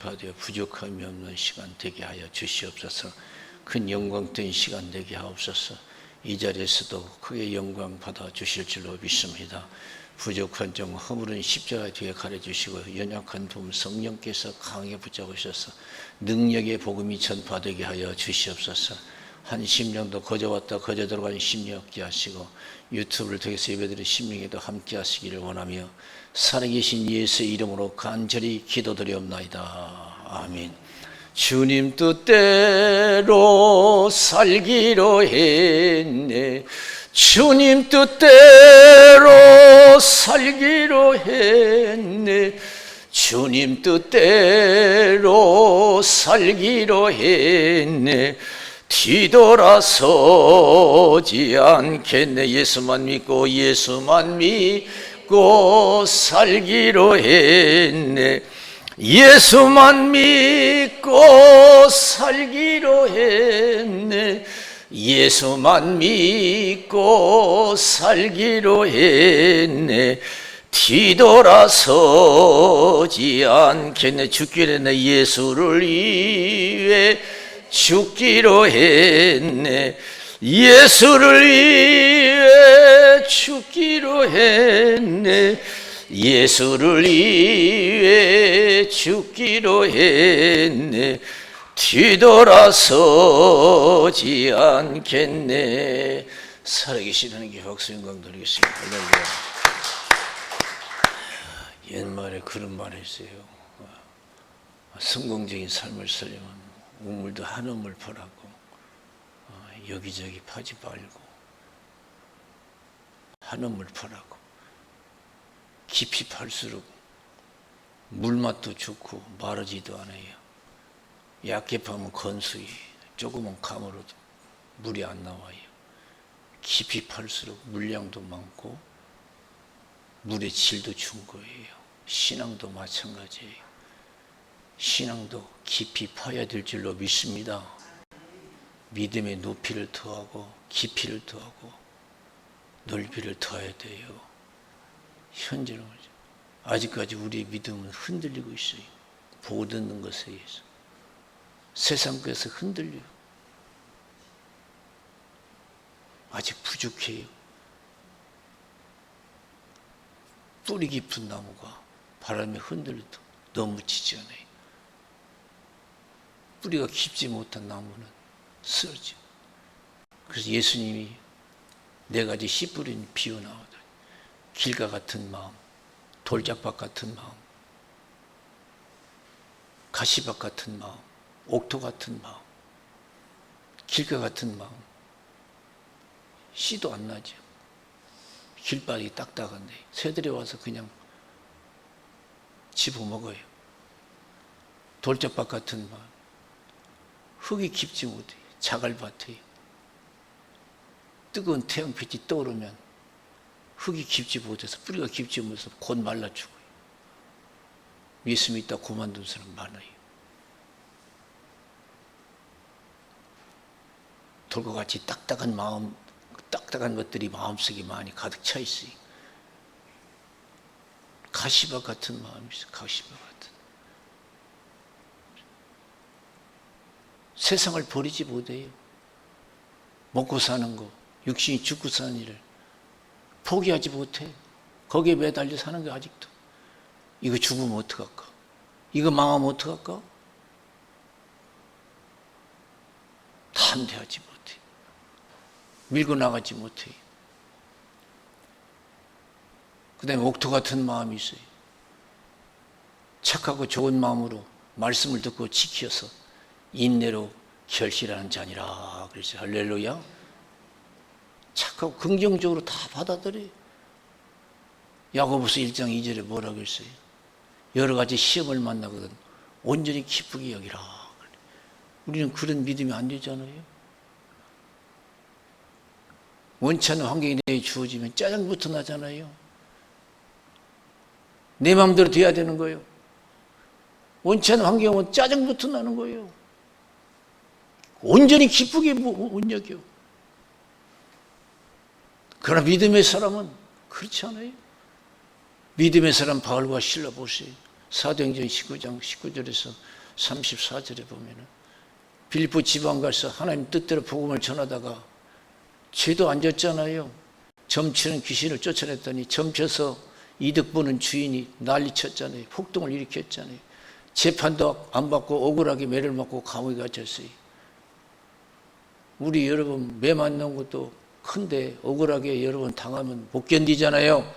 받아 부족함이 없는 시간 되게 하여 주시옵소서. 큰 영광된 시간 되게 하옵소서. 이 자리에서도 크게 영광 받아 주실 줄로 믿습니다. 부족한 점 허물은 십자가 뒤에 가려주시고 연약한 품 성령께서 강하게 붙잡으셔서 능력의 복음이 전파되게 하여 주시옵소서. 한 심령도 거저왔다 거저 들어간 심령 없게 하시고 유튜브를 통해서 예배드린 심령에도 함께 하시기를 원하며 살아계신 예수의 이름으로 간절히 기도드리옵나이다. 아멘. 주님 뜻대로 살기로 했네. 주님 뜻대로 살기로 했네. 주님 뜻대로 살기로 했네. 뒤돌아서지 않겠네. 예수만 믿고 살기로 했네. 예수만 믿고 살기로 했네. 예수만 믿고 살기로 했네. 뒤돌아서지 않겠네. 죽기로 했네. 예수를 위해 죽기로 했네. 예수를 위해 죽기로 했네. 예수를 위해 죽기로 했네. 뒤돌아서지 않겠네. 살아계신 하나님께 박수 영광 드리겠습니다. 할렐루야. 옛말에 그런 말이 있어요. 성공적인 삶을 살려면 우물도 한 우물 퍼라고 여기저기 파지 말고 한 우물 퍼라고. 깊이 팔수록 물맛도 좋고 마르지도 않아요. 얕게 파면 건수히 조그만 감으로도 물이 안 나와요. 깊이 팔수록 물량도 많고 물의 질도 좋은 거예요. 신앙도 마찬가지예요. 신앙도 깊이 파야 될 줄로 믿습니다. 믿음의 높이를 더하고 깊이를 더하고 넓이를 더해야 돼요. 현재는 아직까지 우리의 믿음은 흔들리고 있어요. 보고 듣는 것에 의해서 세상에서 흔들려요. 아직 부족해요. 뿌리 깊은 나무가 바람에 흔들려도 넘어지지 않아요. 뿌리가 깊지 못한 나무는 쓰러져. 그래서 예수님이 네 가지 씨 뿌린 비유 나오더니 길가 같은 마음, 돌짝밭 같은 마음, 가시밭 같은 마음, 옥토 같은 마음, 길가 같은 마음. 씨도 안 나죠. 길바닥이 딱딱한데 새들이 와서 그냥 집어먹어요. 돌짝밭 같은 마음, 흙이 깊지 못해요. 자갈밭이에요. 뜨거운 태양빛이 떠오르면 흙이 깊지 못해서 뿌리가 깊지 못해서 곧 말라 죽어요. 예수 믿다 그만둔 사람 많아요. 돌과 같이 딱딱한 마음, 딱딱한 것들이 마음속에 많이 가득 차 있어요. 가시밭 같은 마음이 있어요. 가시밭 같은. 세상을 버리지 못해요. 먹고 사는 거, 육신이 죽고 사는 일을 포기하지 못해. 거기에 매달려 사는 게 아직도. 이거 죽으면 어떡할까? 이거 망하면 어떡할까? 담대하지 못해. 밀고 나가지 못해. 그 다음에 옥토 같은 마음이 있어요. 착하고 좋은 마음으로 말씀을 듣고 지켜서 인내로 결실하는 자니라. 그래서 할렐루야. 착하고 긍정적으로 다 받아들여요. 야고보서 1장 2절에 뭐라고 했어요? 여러 가지 시험을 만나거든 온전히 기쁘게 여기라. 우리는 그런 믿음이 안 되잖아요. 원치 않는 환경이 내게 주어지면 짜증부터 나잖아요. 내 마음대로 돼야 되는 거예요. 원치 않는 환경은 짜증부터 나는 거예요. 온전히 기쁘게 못 여겨. 그러나 믿음의 사람은 그렇지 않아요. 믿음의 사람 바울과 실라 보세요. 사도행전 19장 19절에서 34절에 보면은 빌립보 지방 가서 하나님 뜻대로 복음을 전하다가 죄도 안 졌잖아요. 점치는 귀신을 쫓아냈더니 점쳐서 이득 보는 주인이 난리쳤잖아요. 폭동을 일으켰잖아요. 재판도 안 받고 억울하게 매를 맞고 감옥에 갇혔어요. 우리 여러분 매 맞는 것도 큰데 억울하게 여러분 당하면 못 견디잖아요.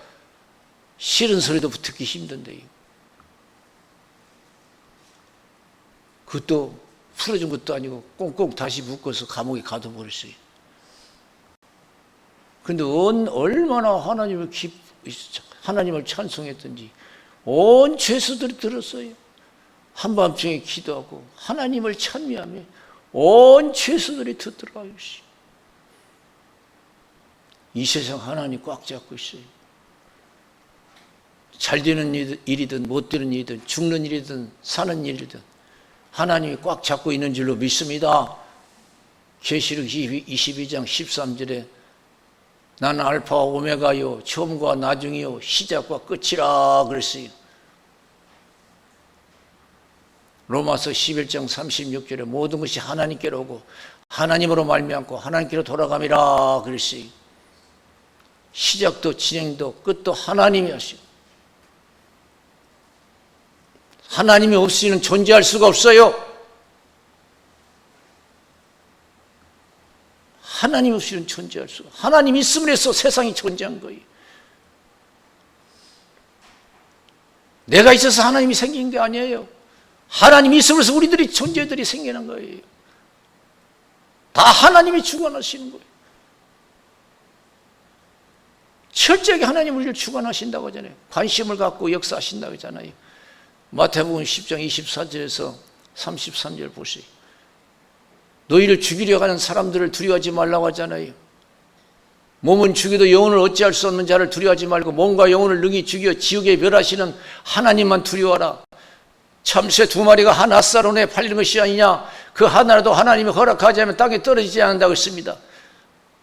싫은 소리도 듣기 힘든데요. 그것도 풀어준 것도 아니고 꽁꽁 다시 묶어서 감옥에 가둬버렸어요. 그런데 얼마나 하나님을 찬송했던지 온 죄수들이 들었어요. 한밤중에 기도하고 하나님을 찬미하며 온 죄수들이 듣더라고요. 이 세상 하나님 꽉 잡고 있어요. 잘 되는 일이든 못 되는 일이든 죽는 일이든 사는 일이든 하나님이 꽉 잡고 있는 줄로 믿습니다. 계시록 22장 13절에 나는 알파와 오메가요 처음과 나중이요 시작과 끝이라 그랬어요. 로마서 11장 36절에 모든 것이 하나님께로 오고 하나님으로 말미암고 하나님께로 돌아감이라 그랬어요. 시작도 진행도 끝도 하나님이 하시고 하나님이 없이는 존재할 수가 없어요. 하나님 없이는 존재할 수가 없어요. 하나님 있음을 해서 세상이 존재한 거예요. 내가 있어서 하나님이 생긴 게 아니에요. 하나님이 있음을 해서 우리들이 존재들이 생기는 거예요. 다 하나님이 주관하시는 거예요. 철저하게 하나님 우리를 주관하신다고 하잖아요. 관심을 갖고 역사하신다고 하잖아요. 마태복음 10장 24절에서 33절 보세요. 너희를 죽이려 하는 사람들을 두려워하지 말라고 하잖아요. 몸은 죽여도 영혼을 어찌할 수 없는 자를 두려워하지 말고 몸과 영혼을 능히 죽여 지옥에 멸하시는 하나님만 두려워하라. 참새 2마리가 한 앗사론에 팔린 것이 아니냐. 그 하나라도 하나님이 허락하지 않으면 땅에 떨어지지 않는다고 했습니다.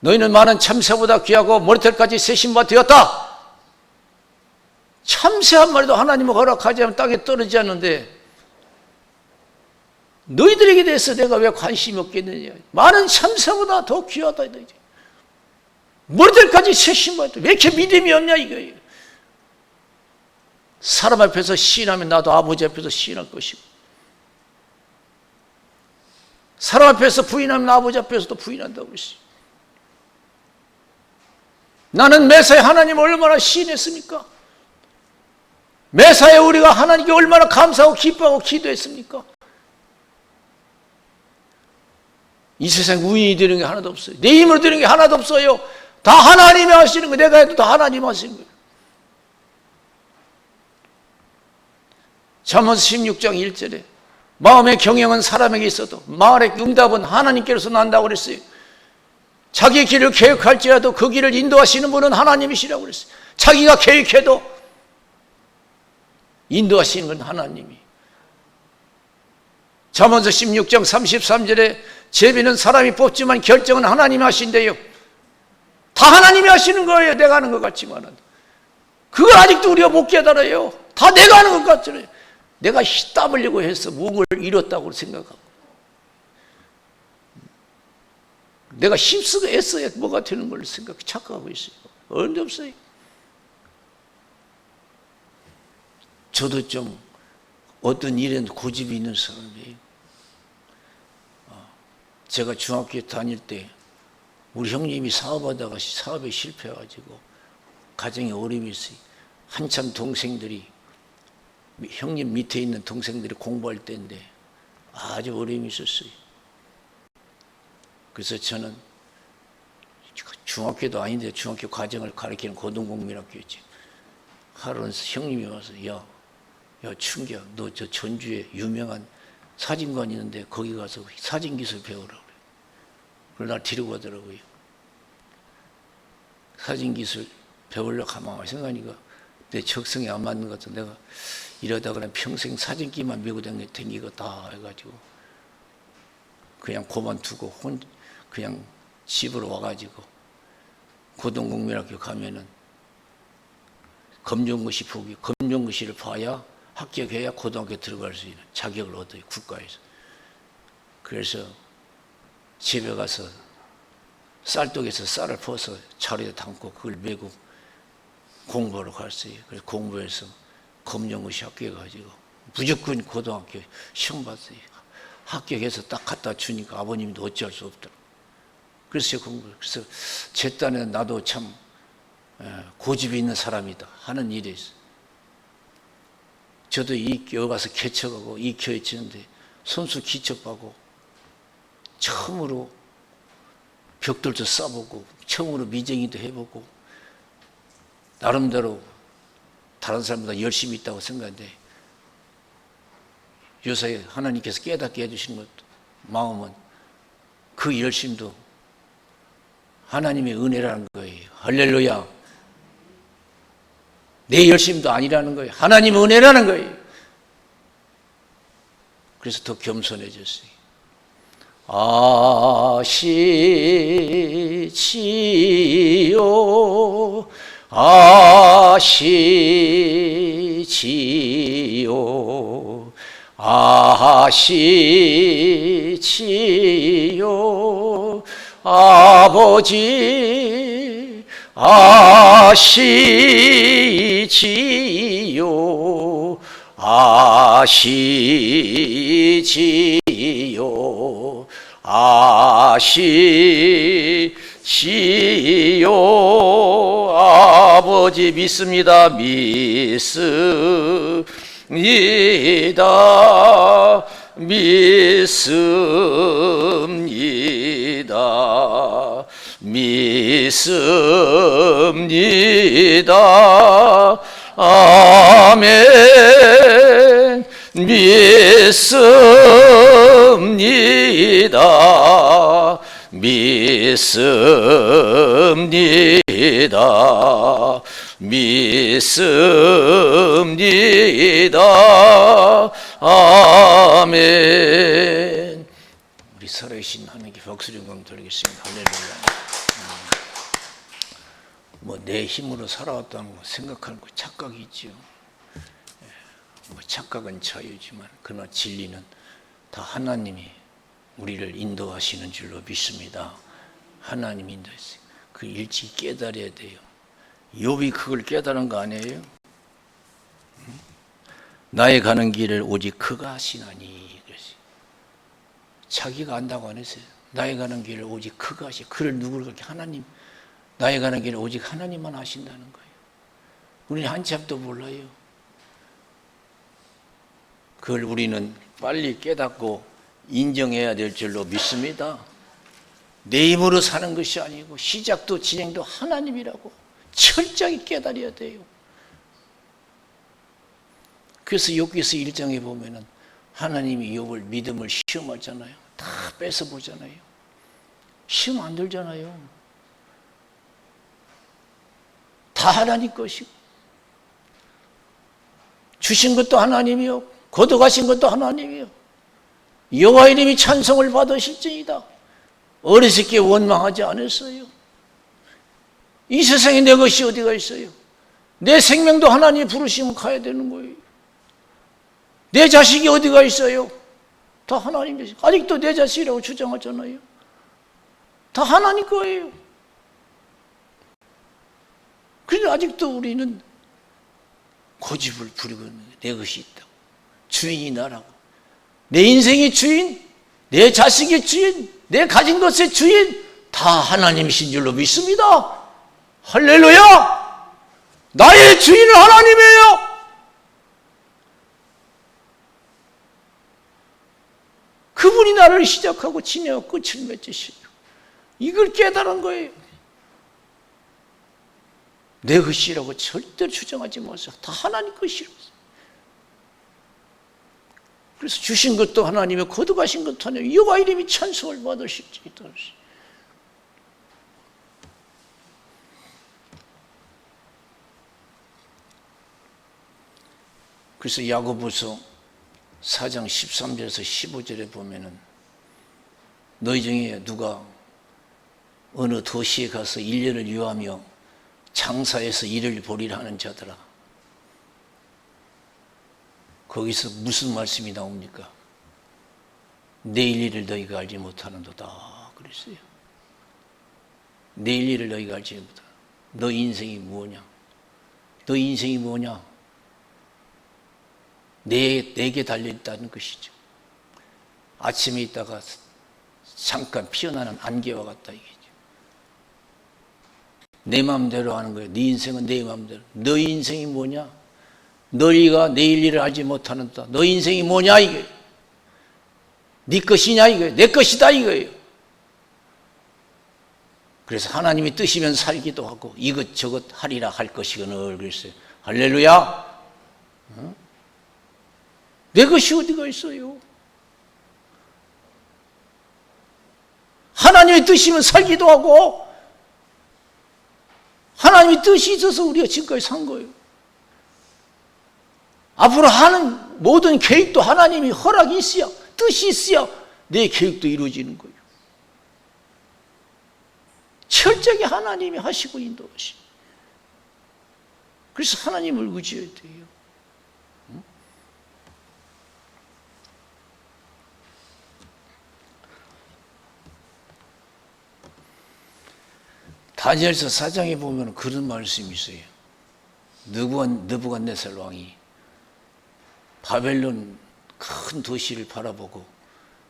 너희는 많은 참새보다 귀하고 머리털까지 세신바 되었다. 참새 한 마리도 하나님이 허락하지 않으면 땅에 떨어지지 않는데 너희들에게 대해서 내가 왜 관심이 없겠느냐. 많은 참새보다 더 귀하다. 머리털까지 세신바 되었다. 왜 이렇게 믿음이 없냐 이거예요. 사람 앞에서 시인하면 나도 아버지 앞에서 시인할 것이고 사람 앞에서 부인하면 아버지 앞에서도 부인한다고 했어요. 나는 매사에 하나님을 얼마나 시인했습니까? 매사에 우리가 하나님께 얼마나 감사하고 기뻐하고 기도했습니까? 이 세상 우인이 되는 게 하나도 없어요. 내 힘으로 되는 게 하나도 없어요. 다 하나님이 하시는 거예요. 내가 해도 다 하나님이 하시는 거예요. 잠언서 16장 1절에 마음의 경영은 사람에게 있어도 말의 응답은 하나님께로서 난다고 그랬어요. 자기 길을 계획할지라도 그 길을 인도하시는 분은 하나님이시라고 그랬어요. 자기가 계획해도 인도하시는 건 하나님이. 잠언서 16장 33절에 제비는 사람이 뽑지만 결정은 하나님이 하신대요. 다 하나님이 하시는 거예요. 내가 하는 것 같지만은. 그걸 아직도 우리가 못 깨달아요. 다 내가 하는 것 같잖아요. 내가 땀 흘리고 해서 몸을 잃었다고 생각하고 내가 힘쓰고 애써야 뭐가 되는 걸 착각하고 있어요. 언제 없어요. 저도 좀 어떤 일에는 고집이 있는 사람이에요. 제가 중학교 다닐 때 우리 형님이 사업하다가 사업에 실패해가지고 가정에 어려움이 있어요. 한참 동생들이 형님 밑에 있는 동생들이 공부할 때인데 아주 어려움이 있었어요. 그래서 저는 중학교도 아닌데 중학교 과정을 가르치는 고등공민학교였지. 하루는 형님이 와서 야 충기야 너 저 전주에 유명한 사진관 있는데 거기 가서 사진기술 배우라고 그래. 그걸 날 데리고 가더라고요. 사진기술 배우려고 가만히 생각하니까 내 적성에 안 맞는 것 같아. 내가 이러다가 평생 사진기만 메고 다니겠다 해가지고 그냥 그만두고 그냥 집으로 와가지고 고등공민학교 가면은 검정고시 보기 검정고시를 봐야 합격해야 고등학교 들어갈 수 있는 자격을 얻어요, 국가에서. 그래서 집에 가서 쌀독에서 쌀을 퍼서 자루에 담고 그걸 메고 공부하러 갔어요. 그래서 공부해서 검정고시 합격해가지고 무조건 고등학교 시험 봤어요. 합격해서 딱 갖다 주니까 아버님도 어찌할 수 없더라고요. 그래서 그래서 제 딴에는 나도 참 고집이 있는 사람이다 하는 일이 있어요. 저도 여기 가서 개척하고 이 교회 치는데 선수 기척하고 처음으로 벽돌도 싸보고 처음으로 미쟁이도 해보고 나름대로 다른 사람보다 열심히 있다고 생각하는데 요새 하나님께서 깨닫게 해주신 것도 마음은 그 열심도 하나님의 은혜라는 거예요. 할렐루야. 내 열심도 아니라는 거예요. 하나님의 은혜라는 거예요. 그래서 더 겸손해졌어요. 아시지요 아시지요 아시지요 아버지 아시지요 아시지요 아시지요 아버지 믿습니다. 믿습니다. 믿습니다. 믿습니다. 아멘. 믿습니다. 믿습니다. 믿습니다. 아멘. 우리 살아계신 하나님께 박수 영광 드리겠습니다. 할렐루야. 내 힘으로 살아왔다는 거 생각하는 거 착각이 있지요. 착각은 자유지만 그러나 진리는 다 하나님이 우리를 인도하시는 줄로 믿습니다. 하나님이 인도하세요. 그 일찍 깨달아야 돼요. 욥이 그걸 깨달은 거 아니에요? 나의 가는 길을 오직 그가 하시나니. 그랬어요. 자기가 안다고 안 했어요. 나의 가는 길을 오직 그가 하시. 그를 누구를 그렇게 하나님. 나의 가는 길을 오직 하나님만 하신다는 거예요. 우리는 한참도 몰라요. 그걸 우리는 빨리 깨닫고 인정해야 될 줄로 믿습니다. 내 힘으로 사는 것이 아니고 시작도 진행도 하나님이라고 철저히 깨달아야 돼요. 그래서 욥기서 1장에 보면은 하나님이 욥을 믿음을 시험하잖아요. 다 뺏어보잖아요. 시험 안 들잖아요. 다 하나님 것이고 주신 것도 하나님이요 거둬가신 것도 하나님이요 여호와 이름이 찬송을 받으실지이다. 어리석게 원망하지 않았어요. 이 세상에 내 것이 어디가 있어요? 내 생명도 하나님이 부르시면 가야 되는 거예요. 내 자식이 어디가 있어요? 다 하나님 자식. 아직도 내 자식이라고 주장하잖아요. 다 하나님 거예요. 그래서 아직도 우리는 고집을 부리고 있는 거예요. 내 것이 있다고. 주인이 나라고. 내 인생의 주인, 내 자식의 주인, 내 가진 것의 주인 다 하나님이신 줄로 믿습니다. 할렐루야! 나의 주인은 하나님이에요. 그분이 나를 시작하고 진행하고 끝을 맺으시죠. 이걸 깨달은 거예요. 내 것이라고 절대로 주장하지 마세요. 다 하나님 것이라고. 그래서 주신 것도 하나님의 거둬가신 것도 하나님 여호와 이름이 찬송을 받으실지이다. 그래서 야고보서 4장 13절에서 15절에 보면은 너희 중에 누가 어느 도시에 가서 1년을 유하며 장사해서 일을 벌이라 하는 자들아 거기서 무슨 말씀이 나옵니까? 내일 일을 너희가 알지 못하는도다 그랬어요. 내일 일을 너희가 알지 못하는. 너 인생이 뭐냐? 너 인생이 뭐냐? 내게 달려있다는 것이죠. 아침에 있다가 잠깐 피어나는 안개와 같다 이게죠. 내 마음대로 하는 거예요. 네 인생은 내 마음대로. 너 인생이 뭐냐? 너희가 내일 일을 알지 못하는다. 너 인생이 뭐냐 이게? 네 것이냐 이거예요. 내 것이다 이거예요. 그래서 하나님이 뜻이면 살기도 하고 이것저것 하리라 할 것이거늘 그랬어요. 할렐루야. 어? 내 것이 어디가 있어요? 하나님의 뜻이면 살기도 하고 하나님의 뜻이 있어서 우리가 지금까지 산 거예요. 앞으로 하는 모든 계획도 하나님이 허락이 있어야, 뜻이 있어야 내 계획도 이루어지는 거예요. 철저하게 하나님이 하시고 인도하시. 그래서 하나님을 의지해야 돼요. 다니엘서 4장에 보면 그런 말씀이 있어요. 느부갓네살 왕이 바벨론 큰 도시를 바라보고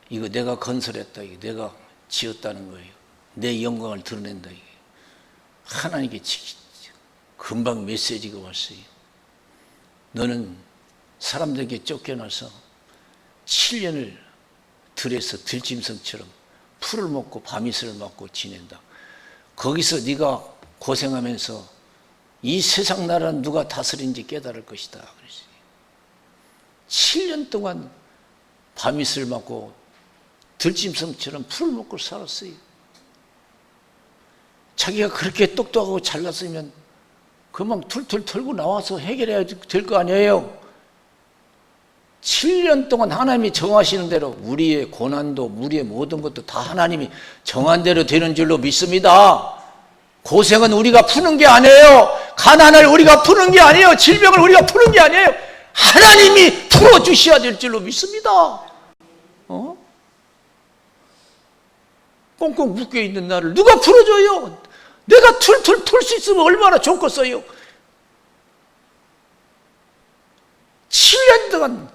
이거 내가 건설했다, 이거 내가 지었다는 거예요. 내 영광을 드러낸다. 이게 하나님께 금방 메시지가 왔어요. 너는 사람들에게 쫓겨나서 7년을 들에서 들짐승처럼 풀을 먹고 밤이슬을 맞고 지낸다. 거기서 네가 고생하면서 이 세상 나라는 누가 다스린지 깨달을 것이다. 그랬어요. 7년 동안 밤이슬 맞고 들짐승처럼 풀을 먹고 살았어요. 자기가 그렇게 똑똑하고 잘났으면 그만 툴툴 털고 나와서 해결해야 될 거 아니에요. 7년 동안 하나님이 정하시는 대로 우리의 고난도 우리의 모든 것도 다 하나님이 정한 대로 되는 줄로 믿습니다. 고생은 우리가 푸는 게 아니에요. 가난을 우리가 푸는 게 아니에요. 질병을 우리가 푸는 게 아니에요. 하나님이 풀어주셔야 될 줄로 믿습니다. 꽁꽁 묶여있는 나를 누가 풀어줘요? 내가 툴툴 털 수 있으면 얼마나 좋겠어요. 7년 동안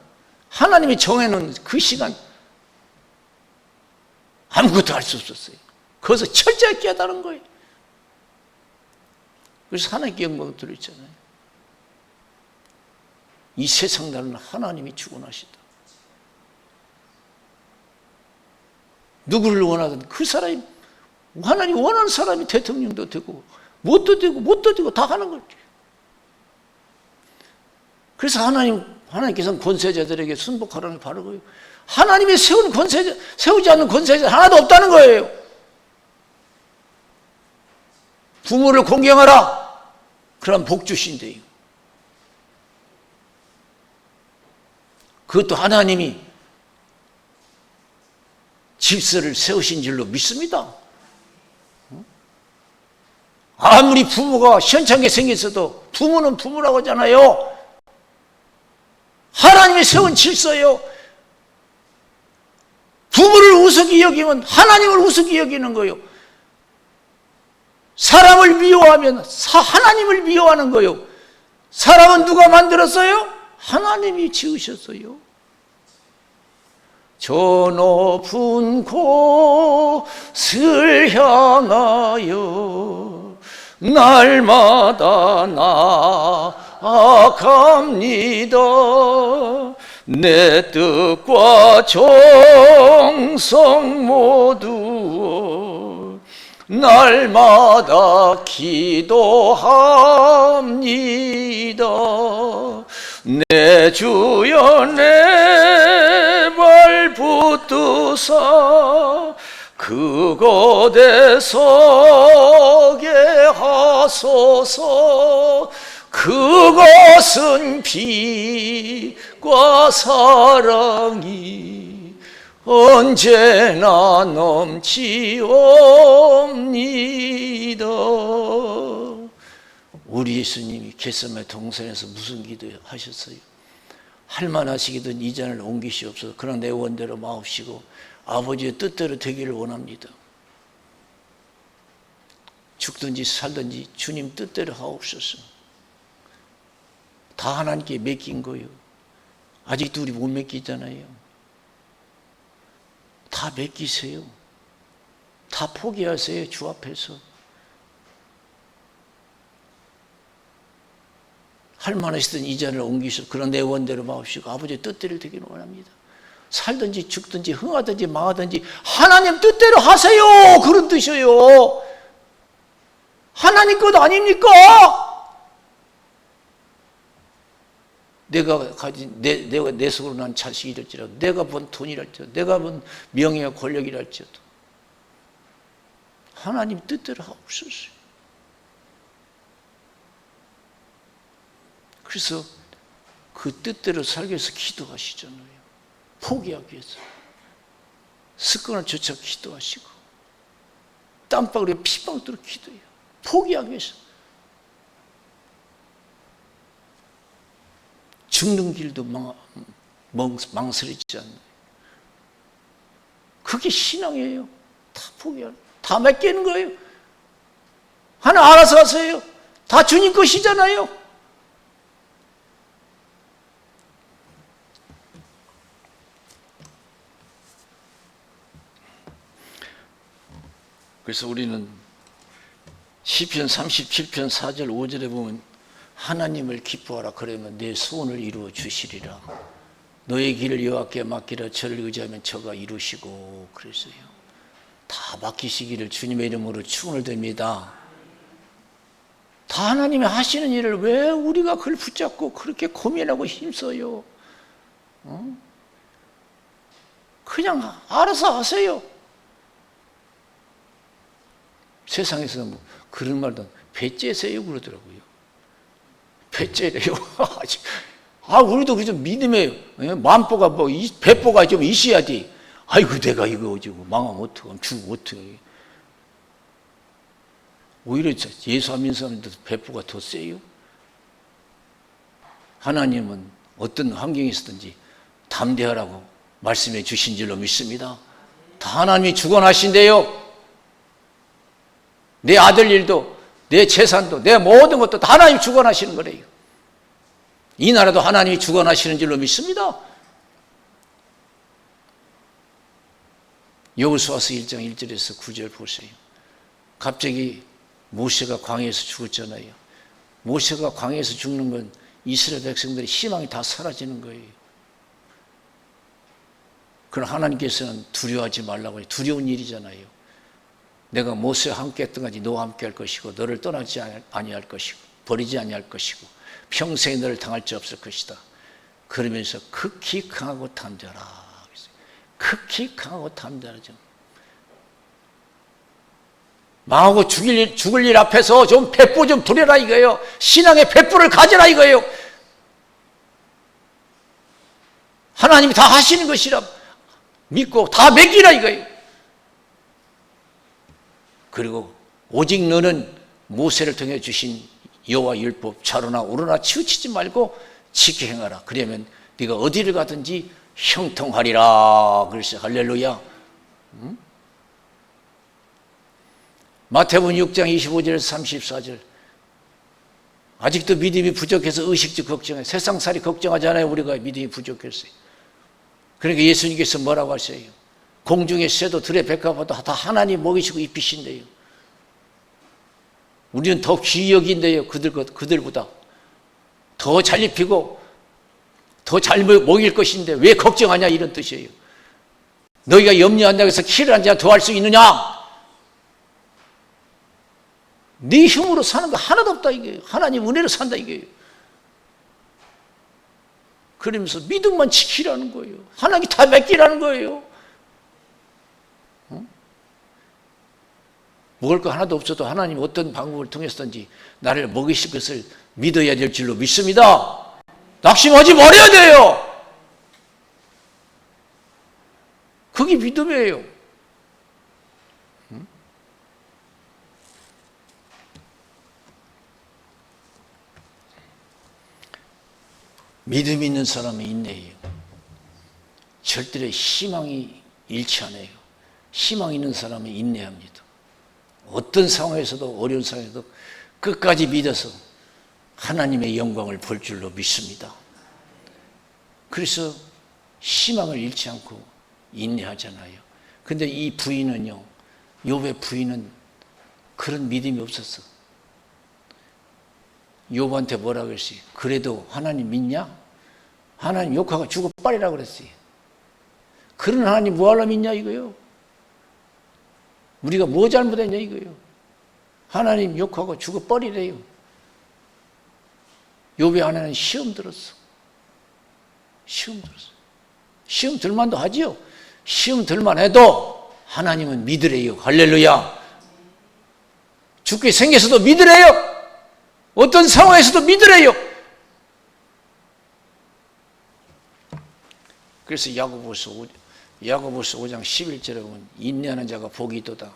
하나님이 정해놓은 그 시간 아무것도 할 수 없었어요. 거기서 철저히 깨달은 거예요. 그래서 하나님께 영광을 드렸잖아요. 이 세상 나라는 하나님이 주관하시다. 누구를 원하든 그 사람이 하나님 원하는 사람이 대통령도 되고 못도 되고 다 하는 거죠. 그래서 하나님께서는 권세자들에게 순복하라는 바르고요. 하나님이 세우지 않는 권세자 하나도 없다는 거예요. 부모를 공경하라. 그럼 복 주신대요. 그것도 하나님이 질서를 세우신 줄로 믿습니다. 아무리 부모가 시원찮게 생겼어도 부모는 부모라고 하잖아요. 하나님이 세운 질서예요. 부모를 우습게 여기면 하나님을 우습게 여기는 거예요. 사람을 미워하면 하나님을 미워하는 거예요. 사람은 누가 만들었어요? 하나님이 지으셨어요. 저 높은 곳을 향하여 날마다 나아갑니다. 내 뜻과 정성 모두 날마다 기도합니다. 내 주여 내 발 붙드사 그곳에 서게 하소서. 그것은 빛과 사랑이 언제나 넘치옵니다. 우리 예수님이 겟세마네 동산에서 무슨 기도 하셨어요? 할만하시기든 이전을 옮기시옵소서. 그러나 내 원대로 마옵시고 아버지의 뜻대로 되기를 원합니다. 죽든지 살든지 주님 뜻대로 하옵소서. 다 하나님께 맡긴 거예요. 아직도 우리 못 맡기잖아요. 다 맡기세요. 다 포기하세요. 주 앞에서. 할만하시든 이전을 옮기시고 그런 내 원대로 마옵시고 아버지의 뜻대로 되기를 원합니다. 살든지 죽든지 흥하든지 망하든지 하나님 뜻대로 하세요. 그런 뜻이에요. 하나님 것 아닙니까? 내가 가진 내 속으로 난 자식이랄지라도, 내가 번 돈이랄지라도, 내가 번 명예와 권력이랄지라도 하나님 뜻대로 하옵소서. 그래서 그 뜻대로 살기 위해서 기도하시잖아요. 포기하기 위해서 습관을 쫓아 기도하시고 땀방울에 피방울도록 기도해요. 포기하기 위해서. 죽는 길도 망설이지 않는. 그게 신앙이에요. 다 포기하는, 다 맡기는 거예요. 하나 알아서 하세요. 다 주님 것이잖아요. 그래서 우리는 시편 37편 4절 5절에 보면 하나님을 기뻐하라. 그러면 내 소원을 이루어 주시리라. 너의 길을 여호와께 맡기라. 저를 의지하면 저가 이루시고. 그랬어요. 다 맡기시기를 주님의 이름으로 축원을 드립니다. 다 하나님이 하시는 일을 왜 우리가 그걸 붙잡고 그렇게 고민하고 힘써요? 그냥 알아서 하세요. 세상에서 뭐 그런 말도 배째세요 그러더라고요. 배째래요. 우리도 그좀 믿음의 만보가 배보가 좀 있어야지. 아이고 내가 이거 지금 망하면 어떡하면 죽으면 어떡해. 오히려 예수 안 믿는 사람들 배보가 더 세요. 하나님은 어떤 환경에서든지 담대하라고 말씀해 주신 줄로 믿습니다. 다 하나님이 주관하신대요. 내 아들 일도, 내 재산도, 내 모든 것도 다 하나님이 주관하시는 거래요. 이 나라도 하나님이 주관하시는 줄로 믿습니다. 여호수아서 1장 1절에서 9절 보세요. 갑자기 모세가 광야에서 죽었잖아요. 모세가 광야에서 죽는 건 이스라엘 백성들의 희망이 다 사라지는 거예요. 그럼 하나님께서는 두려워하지 말라고 해요. 두려운 일이잖아요. 내가 모세와 함께 했던 것이 너와 함께 할 것이고 너를 떠나지 아니할 것이고 버리지 아니할 것이고 평생에 너를 당할 자 없을 것이다. 그러면서 극히 강하고 담대하라. 극히 강하고 담대하죠. 망하고 죽을 일 앞에서 좀 배포 좀 두려라 이거예요. 신앙의 배포를 가져라 이거예요. 하나님이 다 하시는 것이라 믿고 다 맡기라 이거예요. 그리고 오직 너는 모세를 통해 주신 여호와 율법 좌로나 우로나 치우치지 말고 지켜 행하라. 그러면 네가 어디를 가든지 형통하리라. 그래서 할렐루야. 마태복음 6장 25절에서 34절. 아직도 믿음이 부족해서 의식주 걱정해. 세상살이 걱정하잖아요. 우리가 믿음이 부족했어요. 그러니까 예수님께서 뭐라고 하세요? 공중의 새도 들의 백합화도 다 하나님 먹이시고 입히신대요. 우리는 더 귀히 여긴대요. 그들보다 더 잘 입히고 더 잘 먹일 것인데 왜 걱정하냐 이런 뜻이에요. 너희가 염려한다고 해서 키를 한 자 더 할 수 있느냐? 네 힘으로 사는 거 하나도 없다 이게요. 하나님 은혜로 산다 이게요. 그러면서 믿음만 지키라는 거예요. 하나님이 다 맡기라는 거예요. 먹을 거 하나도 없어도 하나님 어떤 방법을 통해서든지 나를 먹이실 것을 믿어야 될 줄로 믿습니다. 낙심하지 말아야 돼요. 그게 믿음이에요. 믿음 있는 사람은 인내해요. 절대로 희망이 잃지 않아요. 희망 있는 사람은 인내합니다. 어떤 상황에서도, 어려운 상황에서도 끝까지 믿어서 하나님의 영광을 볼 줄로 믿습니다. 그래서 희망을 잃지 않고 인내하잖아요. 근데 이 부인은요, 욥의 부인은 그런 믿음이 없었어. 욥한테 뭐라 그랬어요? 그래도 하나님 믿냐? 하나님 욕하고 죽어 빨리라 그랬어요. 그런 하나님 뭐하러 믿냐 이거요? 우리가 뭐 잘못했냐 이거요? 하나님 욕하고 죽어 버리래요. 욥의 아내는 시험 들었어. 시험 들었어. 시험 들만도 하지요. 시험 들만 해도 하나님은 믿으래요. 할렐루야. 죽게 생겨서도 믿으래요. 어떤 상황에서도 믿으래요. 그래서 야고보서 5장 11절에 보면 인내하는 자가 복이 있도다.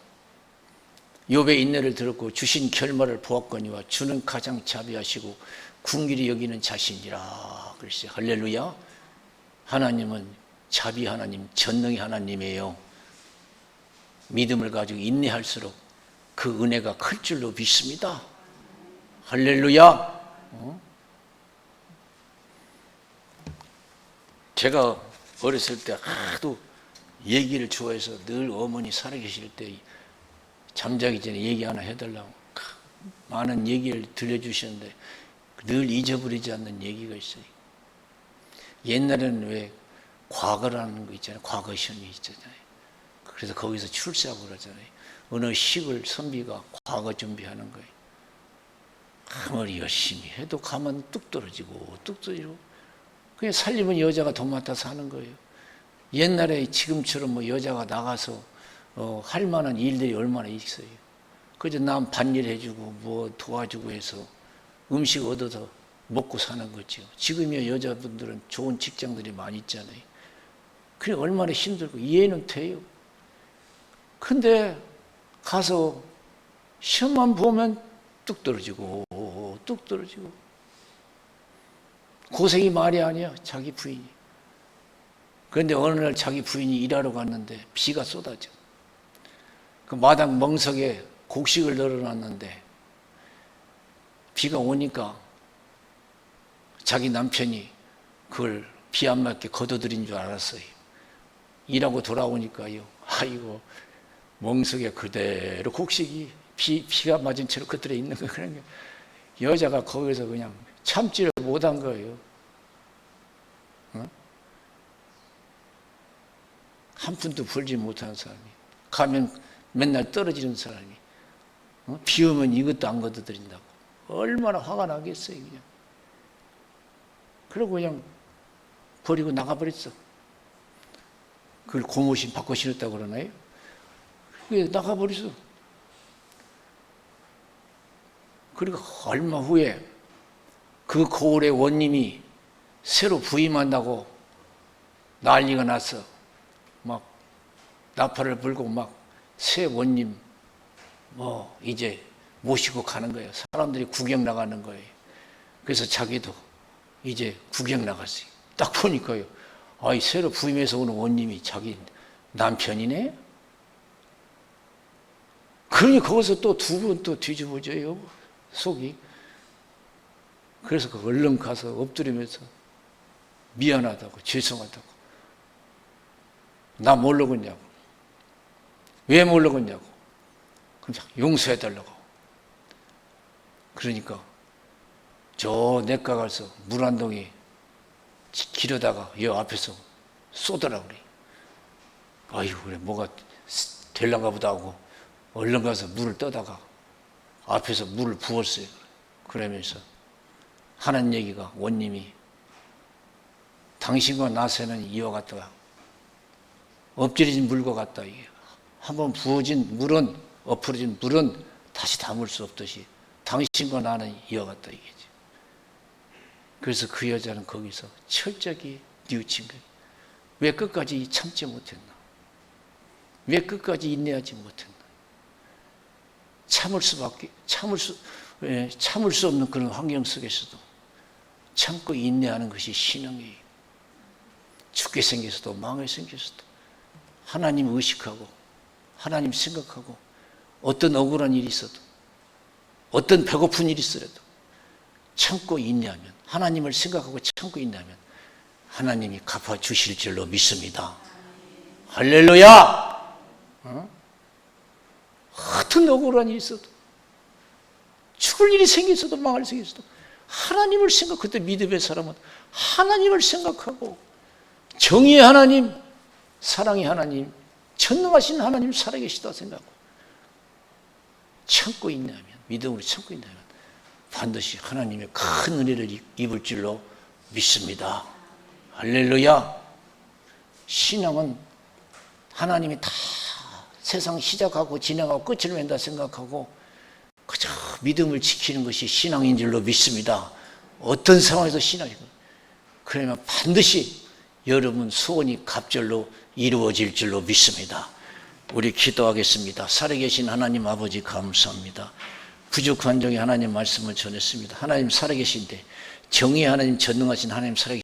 욥의 인내를 들었고 주신 결말을 보았거니와 주는 가장 자비하시고 궁휼히 여기는 자신이라 그랬어요. 할렐루야. 하나님은 자비 하나님, 전능의 하나님이에요. 믿음을 가지고 인내할수록 그 은혜가 클 줄로 믿습니다. 할렐루야. 제가 어렸을 때 하도 얘기를 좋아해서 늘 어머니 살아계실 때 잠자기 전에 얘기 하나 해달라고 많은 얘기를 들려주시는데 늘 잊어버리지 않는 얘기가 있어요. 옛날에는 왜 과거라는 거 있잖아요. 과거 시험이 있잖아요. 그래서 거기서 출세하고 그러잖아요. 어느 시골 선비가 과거 준비하는 거예요. 아무리 열심히 해도 가면 뚝 떨어지고 뚝 떨어지고 그냥 살림은 여자가 돈 맡아서 하는 거예요. 옛날에 지금처럼 뭐 여자가 나가서 할 만한 일들이 얼마나 있어요. 그저 남 밭일 해주고 뭐 도와주고 해서 음식 얻어서 먹고 사는 거죠. 지금의 여자분들은 좋은 직장들이 많이 있잖아요. 그래 얼마나 힘들고 이해는 돼요. 근데 가서 시험만 보면 뚝 떨어지고 뚝 떨어지고 고생이 말이 아니야. 자기 부인이. 그런데 어느 날 자기 부인이 일하러 갔는데 비가 쏟아져. 그 마당 멍석에 곡식을 널어놨는데 비가 오니까 자기 남편이 그걸 비 안 맞게 걷어들인 줄 알았어요. 일하고 돌아오니까요. 아이고 멍석에 그대로 곡식이 비가 맞은 채로 그대로 있는 거예요. 그러니까 여자가 거기서 그냥 참지를 못한 거예요. 한 푼도 벌지 못하는 사람이 가면 맨날 떨어지는 사람이 비 오면 이것도 안 걷어들인다고 얼마나 화가 나겠어요. 그냥 그러고 그냥 버리고 나가버렸어. 그걸 고무신 바꿔 신었다고 그러나요? 그게 나가버렸어. 그리고 얼마 후에 그 고을의 원님이 새로 부임한다고 난리가 났어. 막 나팔을 불고 막 새 원님 뭐 이제 모시고 가는 거예요. 사람들이 구경 나가는 거예요. 그래서 자기도 이제 구경 나갔어요. 딱 보니까요. 아이 새로 부임해서 오는 원님이 자기 남편이네? 그러니 거기서 또 두 번 또 뒤집어져요. 속이. 그래서 그 얼른 가서 엎드리면서 미안하다고 죄송하다고 나 뭘로 걷냐고 왜 뭘로 걷냐고 그럼 용서해달라고 그러니까 저 냇가 가서 물 한 동이 기르다가 여 앞에서 쏘더라 그래. 아이고 그래 뭐가 될란가 보다 하고 얼른 가서 물을 떠다가 앞에서 물을 부었어요. 그러면서 하는 얘기가 원님이 당신과 나새는 이와 같다. 엎질러진 물과 같다. 이게 한번 부어진 물은 엎어진 물은 다시 담을 수 없듯이 당신과 나는 이와 같다 이게지. 그래서 그 여자는 거기서 철저히 뉘우친 거예요. 왜 끝까지 참지 못했나? 왜 끝까지 인내하지 못했나? 참을 수 없는 그런 환경 속에서도 참고 인내하는 것이 신앙이에요. 죽게 생겨서도 망하게 생겨서도 하나님 의식하고 하나님 생각하고 어떤 억울한 일이 있어도 어떤 배고픈 일이 있어도 참고 인내하면 하나님을 생각하고 참고 인내하면 하나님이 갚아주실 줄로 믿습니다. 할렐루야! 어떤 억울한 일이 있어도 죽을 일이 생겼어도 망할 일이 생겼어도 하나님을 생각, 그때 믿음의 사람은 하나님을 생각하고 정의의 하나님, 사랑의 하나님, 전능하신 하나님 살아계시다 생각하고 참고 인내하면, 믿음으로 참고 인내하면 반드시 하나님의 큰 은혜를 입을 줄로 믿습니다. 할렐루야! 신앙은 하나님이 다 세상 시작하고 진행하고 끝을 맺는다 생각하고 그저 믿음을 지키는 것이 신앙인 줄로 믿습니다. 어떤 상황에서 신앙이고 그러면 반드시 여러분 소원이 갑절로 이루어질 줄로 믿습니다. 우리 기도하겠습니다. 살아계신 하나님 아버지 감사합니다. 부족한 종의 하나님 말씀을 전했습니다. 하나님 살아계신데 정의의 하나님 전능하신 하나님 살아계신